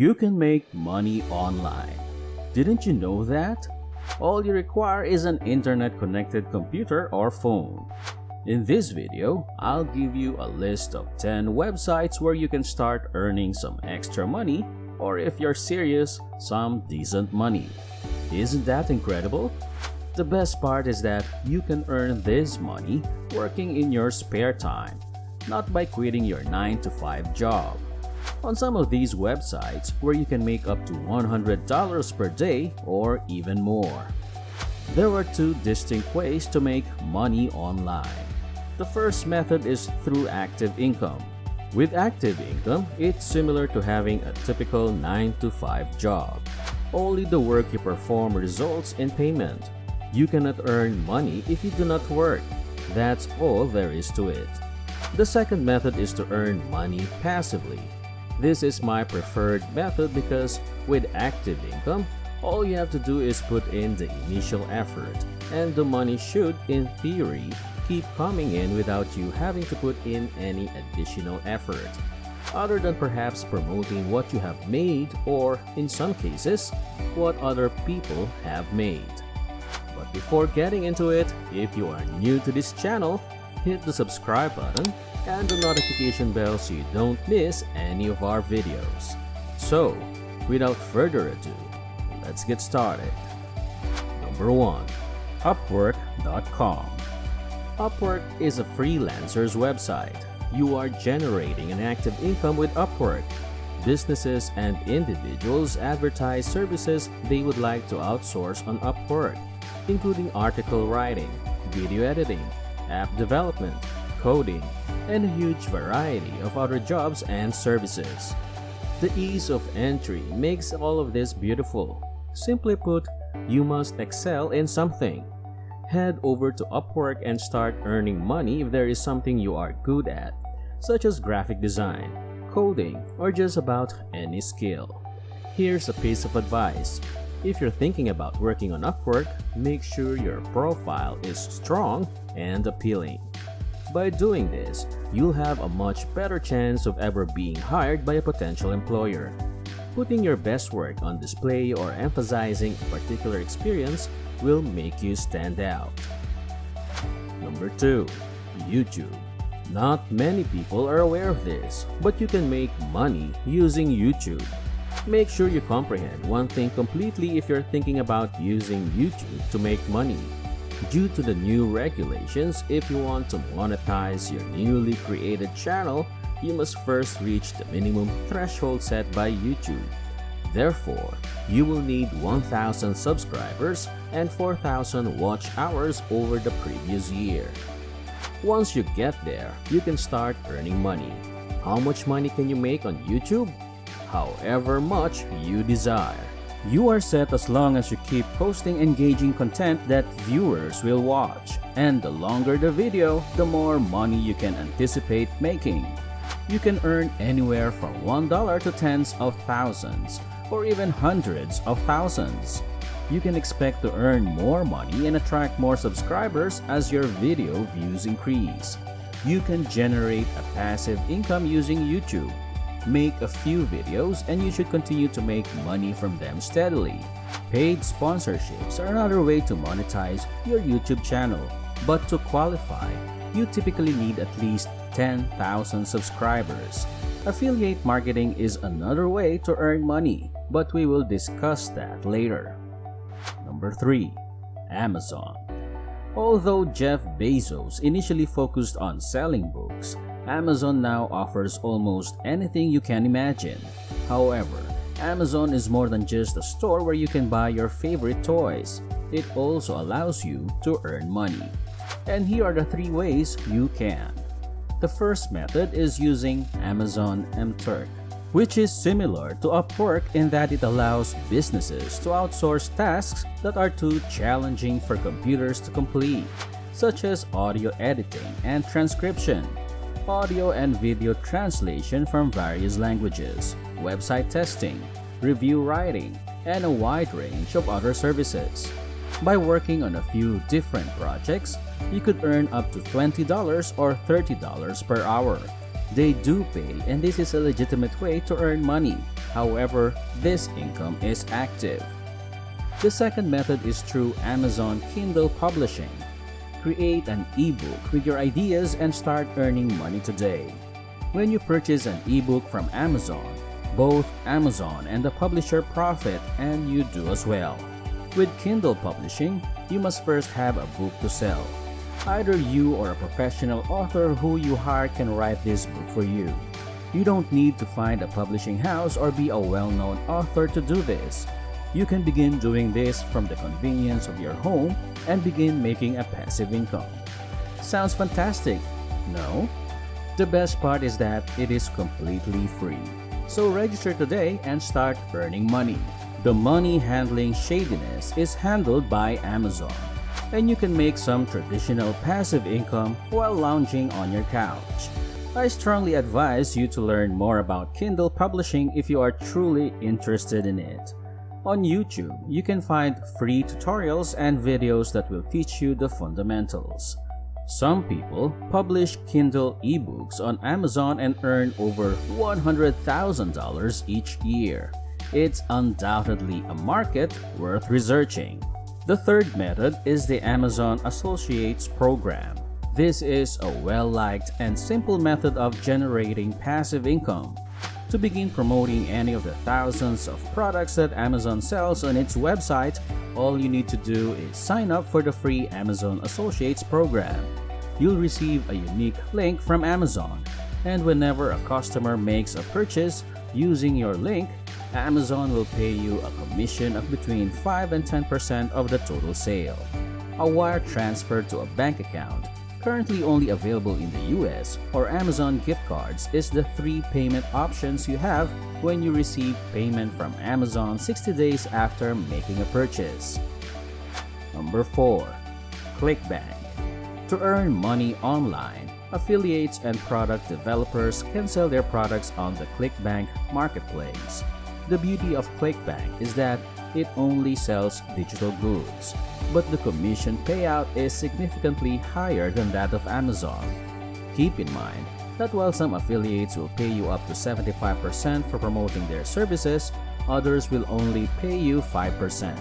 You can make money online. Didn't you know that? All you require is an internet-connected computer or phone. In this video, I'll give you a list of 10 websites where you can start earning some extra money, or if you're serious, some decent money. Isn't that incredible? The best part is that you can earn this money working in your spare time, not by quitting your 9-to-5 job. On some of these websites where you can make up to $100 per day or even more. There are two distinct ways to make money online. The first method is through active income. With active income, it's similar to having a typical 9-to-5 job. Only the work you perform results in payment. You cannot earn money if you do not work. That's all there is to it. The second method is to earn money passively. This is my preferred method because with active income, all you have to do is put in the initial effort, and the money should, in theory, keep coming in without you having to put in any additional effort, other than perhaps promoting what you have made or, in some cases, what other people have made. But before getting into it, if you are new to this channel, hit the subscribe button and the notification bell so you don't miss any of our videos. So, without further ado, let's get started. Number 1. Upwork.com. Upwork is a freelancer's website. You are generating an active income with Upwork. Businesses and individuals advertise services they would like to outsource on Upwork, including article writing, video editing, app development, coding, and a huge variety of other jobs and services. The ease of entry makes all of this beautiful. Simply put, you must excel in something. Head over to Upwork and start earning money if there is something you are good at, such as graphic design, coding, or just about any skill. Here's a piece of advice. If you're thinking about working on Upwork, make sure your profile is strong and appealing. By doing this, you'll have a much better chance of ever being hired by a potential employer. Putting your best work on display or emphasizing a particular experience will make you stand out. Number 2. YouTube. Not many people are aware of this, but you can make money using YouTube. Make sure you comprehend one thing completely if you're thinking about using YouTube to make money. Due to the new regulations, if you want to monetize your newly created channel, you must first reach the minimum threshold set by YouTube. Therefore, you will need 1,000 subscribers and 4,000 watch hours over the previous year. Once you get there, you can start earning money. How much money can you make on YouTube? However much you desire. You are set as long as you keep posting engaging content that viewers will watch. And the longer the video, the more money you can anticipate making. You can earn anywhere from $1 to tens of thousands, or even hundreds of thousands. You can expect to earn more money and attract more subscribers as your video views increase. You can generate a passive income using YouTube. Make a few videos and you should continue to make money from them steadily. Paid sponsorships are another way to monetize your YouTube channel. But to qualify, you typically need at least 10,000 subscribers. Affiliate marketing is another way to earn money, but we will discuss that later. Number 3. Amazon. Although Jeff Bezos initially focused on selling books, Amazon now offers almost anything you can imagine. However, Amazon is more than just a store where you can buy your favorite toys. It also allows you to earn money. And here are the 3 ways you can. The first method is using Amazon MTurk, which is similar to Upwork in that it allows businesses to outsource tasks that are too challenging for computers to complete, such as audio editing and transcription, audio and video translation from various languages, website testing, review writing, and a wide range of other services. By working on a few different projects, you could earn up to $20 or $30 per hour. They do pay, and this is a legitimate way to earn money. However, this income is active. The second method is through Amazon Kindle Publishing. Create an ebook with your ideas and start earning money today. When you purchase an ebook from Amazon, both Amazon and the publisher profit, and you do as well. With Kindle Publishing, you must first have a book to sell. Either you or a professional author who you hire can write this book for you. You don't need to find a publishing house or be a well-known author to do this. You can begin doing this from the convenience of your home and begin making a passive income. Sounds fantastic, no? The best part is that it is completely free. So register today and start earning money. The money handling shadiness is handled by Amazon, and you can make some traditional passive income while lounging on your couch. I strongly advise you to learn more about Kindle Publishing if you are truly interested in it. On YouTube, you can find free tutorials and videos that will teach you the fundamentals. Some people publish Kindle ebooks on Amazon and earn over $100,000 each year. It's undoubtedly a market worth researching. The third method is the Amazon Associates Program. This is a well-liked and simple method of generating passive income. To begin promoting any of the thousands of products that Amazon sells on its website, all you need to do is sign up for the free Amazon Associates Program. You'll receive a unique link from Amazon, and whenever a customer makes a purchase using your link, Amazon will pay you a commission of between 5 and 10% of the total sale. A wire transfer to a bank account, currently only available in the US, or Amazon gift cards is the three payment options you have when you receive payment from Amazon 60 days after making a purchase. Number 4. ClickBank. To earn money online, affiliates and product developers can sell their products on the ClickBank marketplace. The beauty of ClickBank is that it only sells digital goods, but the commission payout is significantly higher than that of Amazon. Keep in mind that while some affiliates will pay you up to 75% for promoting their services, others will only pay you 5%.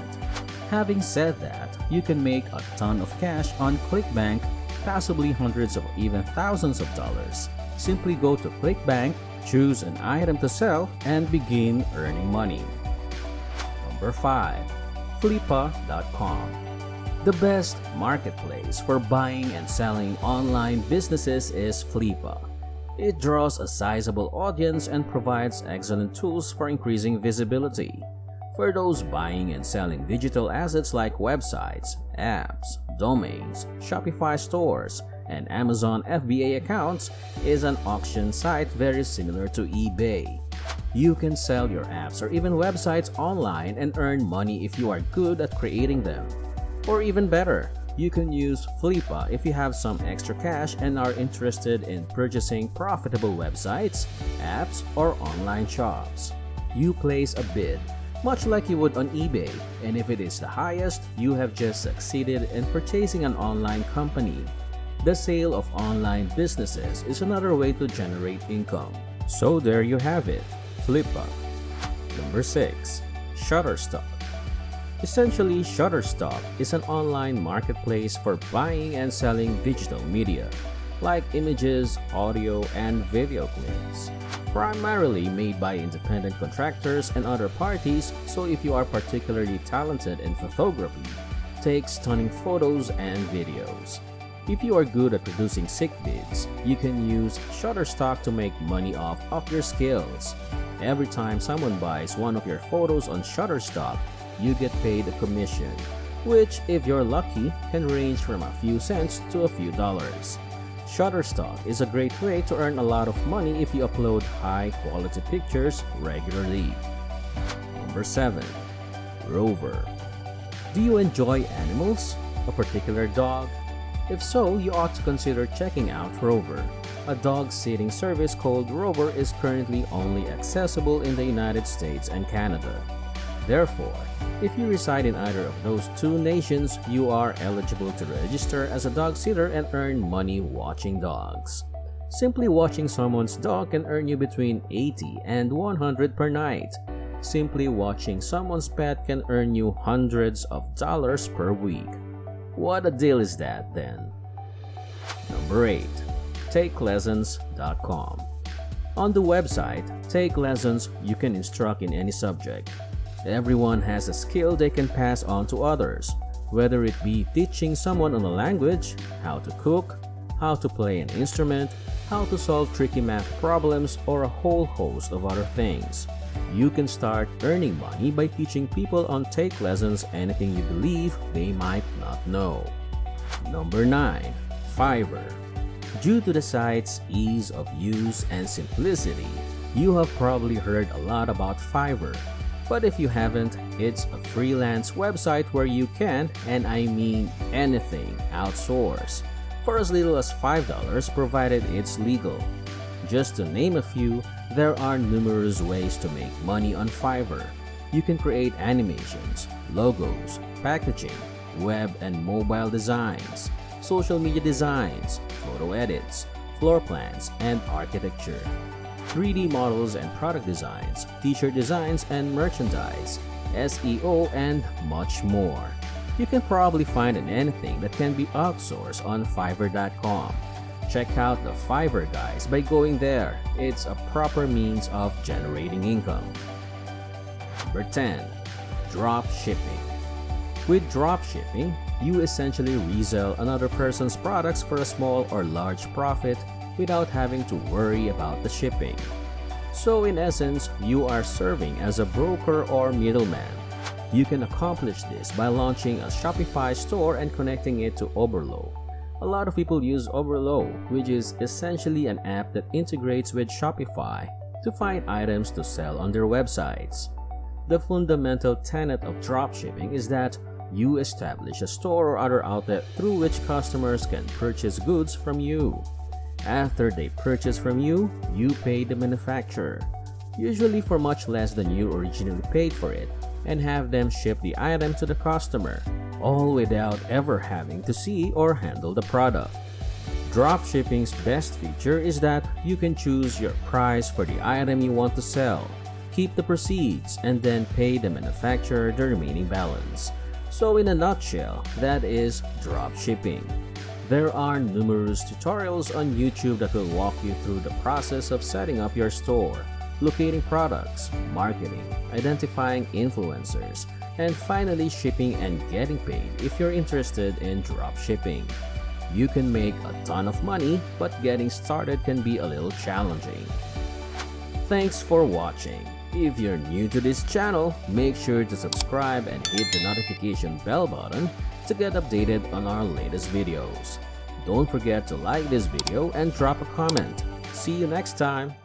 Having said that, you can make a ton of cash on ClickBank, possibly hundreds or even thousands of dollars. Simply go to ClickBank, choose an item to sell, and begin earning money. Number 5. Flippa.com. The best marketplace for buying and selling online businesses is Flippa. It draws a sizable audience and provides excellent tools for increasing visibility. For those buying and selling digital assets like websites, apps, domains, Shopify stores, and Amazon FBA accounts is an auction site very similar to eBay. You can sell your apps or even websites online and earn money if you are good at creating them. Or even better, you can use Flippa if you have some extra cash and are interested in purchasing profitable websites, apps, or online shops. You place a bid, much like you would on eBay, and if it is the highest, you have just succeeded in purchasing an online company. The sale of online businesses is another way to generate income. So there you have it, Flippa. Number 6. Shutterstock. Essentially, Shutterstock is an online marketplace for buying and selling digital media, like images, audio, and video clips. Primarily made by independent contractors and other parties, so if you are particularly talented in photography, take stunning photos and videos. If you are good at producing sick bids, you can use Shutterstock to make money off of your skills. Every time someone buys one of your photos on Shutterstock, you get paid a commission, which, if you're lucky, can range from a few cents to a few dollars. Shutterstock is a great way to earn a lot of money if you upload high-quality pictures regularly. Number 7. Rover. Do you enjoy animals? A particular dog? If so, you ought to consider checking out Rover. A dog-sitting service called Rover is currently only accessible in the United States and Canada. Therefore, if you reside in either of those two nations, you are eligible to register as a dog sitter and earn money watching dogs. Simply watching someone's dog can earn you between 80 and 100 per night. Simply watching someone's pet can earn you hundreds of dollars per week. What a deal is that then? Number 8. TakeLessons.com. On the website Take Lessons, you can instruct in any subject. Everyone has a skill they can pass on to others, whether it be teaching someone on a language, how to cook, how to play an instrument, how to solve tricky math problems, or a whole host of other things. You can start earning money by teaching people on Take Lessons anything you believe they might not know. Number 9. Fiverr. Due to the site's ease of use and simplicity, you have probably heard a lot about Fiverr. But if you haven't, it's a freelance website where you can, and I mean anything, outsource for as little as $5 provided it's legal. Just to name a few, there are numerous ways to make money on Fiverr. You can create animations, logos, packaging, web and mobile designs, social media designs, photo edits, floor plans, and architecture, 3D models and product designs, t-shirt designs and merchandise, SEO, and much more. You can probably find anything that can be outsourced on Fiverr.com. Check out the Fiverr guys by going there. It's a proper means of generating income. Number 10. Drop shipping. With drop shipping, you essentially resell another person's products for a small or large profit without having to worry about the shipping. So in essence, you are serving as a broker or middleman. You can accomplish this by launching a Shopify store and connecting it to Oberlo. A lot of people use Oberlo, which is essentially an app that integrates with Shopify to find items to sell on their websites. The fundamental tenet of dropshipping is that you establish a store or other outlet through which customers can purchase goods from you. After they purchase from you, you pay the manufacturer, usually for much less than you originally paid for it, and have them ship the item to the customer, all without ever having to see or handle the product. Dropshipping's best feature is that you can choose your price for the item you want to sell, keep the proceeds, and then pay the manufacturer the remaining balance. So in a nutshell, that is dropshipping. There are numerous tutorials on YouTube that will walk you through the process of setting up your store, locating products, marketing, identifying influencers, and finally shipping and getting paid if you're interested in dropshipping. You can make a ton of money, but getting started can be a little challenging. Thanks for watching. If you're new to this channel, make sure to subscribe and hit the notification bell button to get updated on our latest videos. Don't forget to like this video and drop a comment. See you next time!